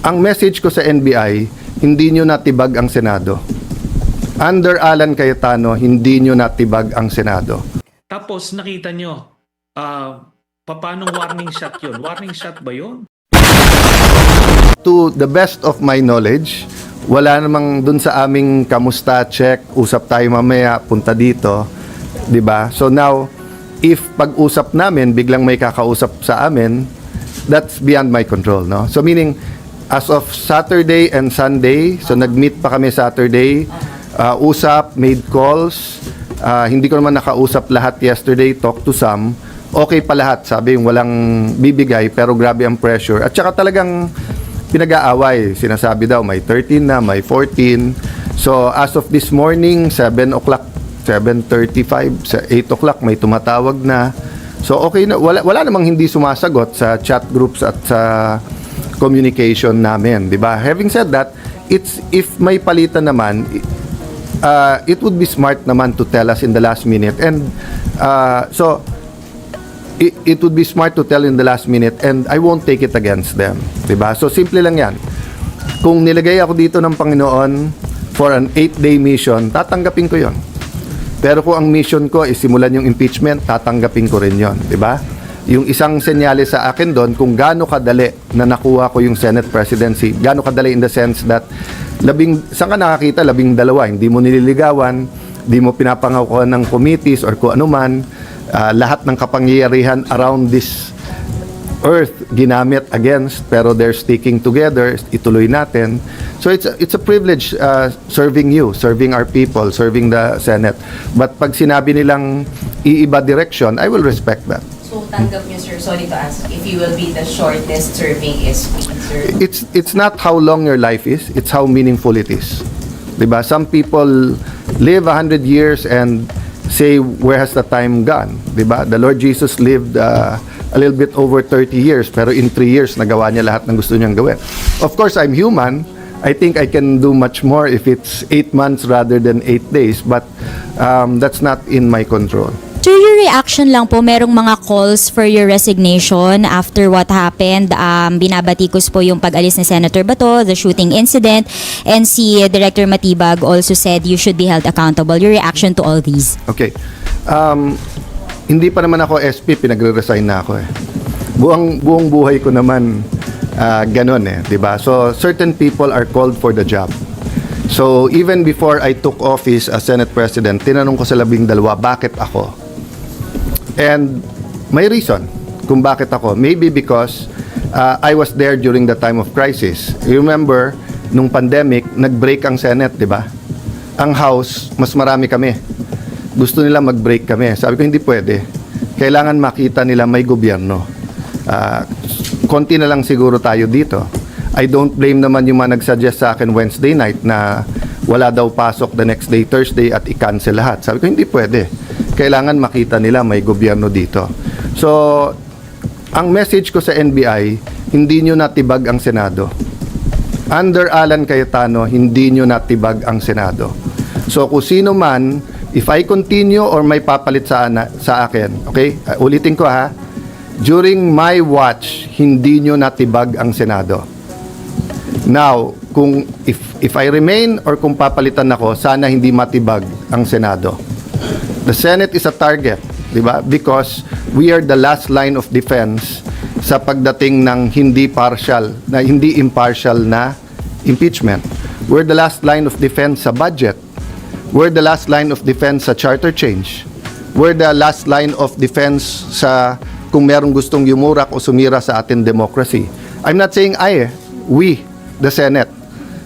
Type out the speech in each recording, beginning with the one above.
Ang message ko sa NBI, hindi nyo natibag ang Senado. Under Alan Cayetano, hindi nyo natibag ang Senado. Tapos nakita nyo, paano warning shot yun? Warning shot ba yun? To the best of my knowledge, wala namang dun sa aming kamusta check, usap tayo mamaya, punta dito, 'di ba? So now, if pag-usap namin biglang may kakausap sa amin, that's beyond my control, no? So meaning as of Saturday and Sunday, so nag-meet pa kami Saturday, usap, made calls, hindi ko naman nakausap lahat yesterday, talk to some. Okay pa lahat, sabi yung walang bibigay pero grabe ang pressure. At saka talagang pinag-aaway. Sinasabi daw may 13 na, may 14. So as of this morning, 7 o'clock, 7:35, sa 8 o'clock may tumatawag na. So okay na, wala namang hindi sumasagot sa chat groups at sa communication namin, 'di ba? Having said that, if may palitan naman, it would be smart naman to tell us in the last minute. And so it would be smart to tell in the last minute, and I won't take it against them, 'di ba? So simple lang 'yan. Kung nilagay ako dito ng Panginoon for an 8-day mission, tatanggapin ko 'yon. Pero kung ang mission ko is simulan yung impeachment, tatanggapin ko rin 'yon, 'di ba? Yung isang senyales sa akin doon kung gaano kadali na nakuha ko yung Senate presidency, gaano kadali in the sense that saan ka nakakita, 12, hindi mo nililigawan, hindi mo pinapangakuan ng committees or kung ano man. Lahat ng kapangyarihan around this earth ginamit against, pero they're sticking together, ituloy natin. So it's a privilege serving you, serving our people, serving the Senate. But pag sinabi nilang iiba direction, I will respect that. So tanggap niyo, sir, sorry to ask, if you will be the shortest serving SP, sir? It's not how long your life is, it's how meaningful it is. Diba? Some people live 100 years and say, where has the time gone? Diba? The Lord Jesus lived a little bit over 30 years, pero in 3 years, nagawa niya lahat ng gusto niyang gawin. Of course, I'm human. I think I can do much more if it's 8 months rather than 8 days, but that's not in my control. To your reaction lang po, merong mga calls for your resignation after what happened. Binabatikos po yung pag-alis ni Senator Bato, the shooting incident, and si Director Matibag also said you should be held accountable. Your reaction to all these? Okay. Hindi pa naman ako SP, pinagre-resign na ako eh. Buong buhay ko naman ganon eh, 'di ba? So certain people are called for the job. So even before I took office as Senate President, tinanong ko sa 12, bakit ako? And may reason kung bakit ako. Maybe because I was there during the time of crisis. You remember, nung pandemic, nag-break ang Senate, di ba? Ang House, mas marami kami. Gusto nila mag-break kami. Sabi ko, hindi pwede. Kailangan makita nila may gobyerno. Konti na lang siguro tayo dito. I don't blame naman yung mga nagsuggest sa akin Wednesday night na wala daw pasok the next day, Thursday, at i-cancel lahat. Sabi ko, hindi pwede. Kailangan makita nila may gobyerno dito. So, ang message ko sa NBI, hindi nyo natibag ang Senado. Under Alan Cayetano, hindi nyo natibag ang Senado. So, kung sino man, if I continue or may papalit sa akin, okay? Ulitin ko ha, during my watch, hindi nyo natibag ang Senado. Now, kung if I remain or kung papalitan ako, sana hindi matibag ang Senado. The Senate is a target, di ba? Because we are the last line of defense sa pagdating ng hindi impartial na impeachment. We're the last line of defense sa budget. We're the last line of defense sa charter change. We're the last line of defense sa kung merong gustong yumurak o sumira sa ating democracy. I'm not saying we, the Senate,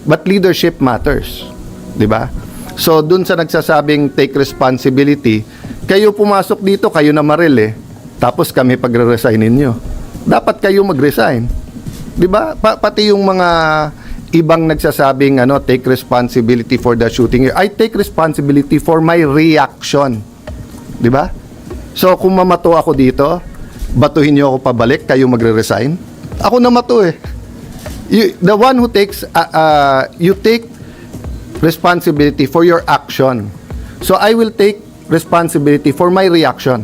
but leadership matters, di ba? So dun sa nagsasabing take responsibility, kayo pumasok dito, kayo na maril eh, tapos kami pagre-resignin nyo. Dapat kayo mag-resign, di ba? Pati yung mga ibang nagsasabing take responsibility for the shooting. I take responsibility for my reaction, di ba? So kung mamato ako dito, batuhin nyo ako pabalik, kayo magre-resign. Ako na mato eh. The one who takes you take responsibility for your action. So I will take responsibility for my reaction,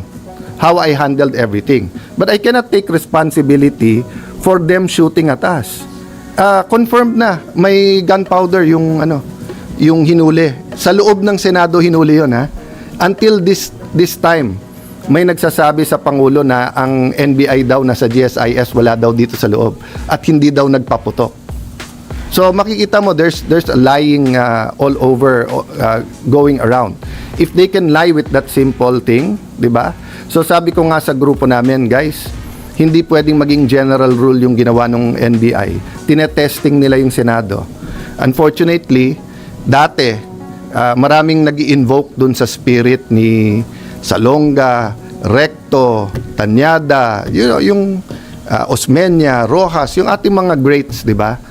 how I handled everything. But I cannot take responsibility for them shooting at us. confirmed na may gunpowder yung yung hinuli. Sa loob ng Senado hinuli yon, ha. Until this time, may nagsasabi sa Pangulo na ang NBI daw na sa GSIS wala daw dito sa loob at hindi daw nagpaputok. So makikita mo there's a lying all over going around. If they can lie with that simple thing, 'di ba? So sabi ko nga sa grupo namin, guys, hindi pwedeng maging general rule yung ginawa ng NBI. Tinetesting nila yung Senado. Unfortunately, dati maraming nag-invoke dun sa spirit ni Salonga, Recto, Tanyada, yung Osmeña, Rojas, yung ating mga greats, 'di ba?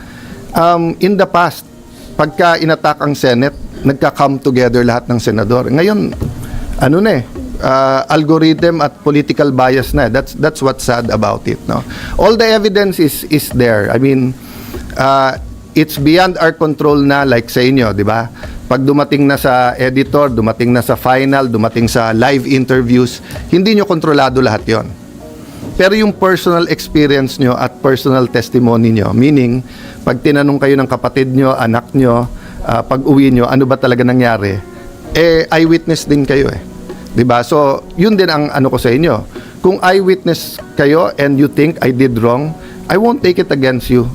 In the past, pagka inattack ang Senate, nagka-come together lahat ng senador. Ngayon, algorithm at political bias na. That's what's sad about it, no? All the evidence is there. I mean, it's beyond our control na, like sa inyo, di ba? Pag dumating na sa editor, dumating na sa final, dumating sa live interviews, hindi nyo kontrolado lahat yon. Pero yung personal experience nyo at personal testimony nyo, meaning, pag tinanong kayo ng kapatid nyo, anak nyo, pag uwi nyo, ano ba talaga nangyari? Eyewitness din kayo eh. 'Di ba? So, yun din ang ano ko sa inyo. Kung eyewitness kayo and you think I did wrong, I won't take it against you.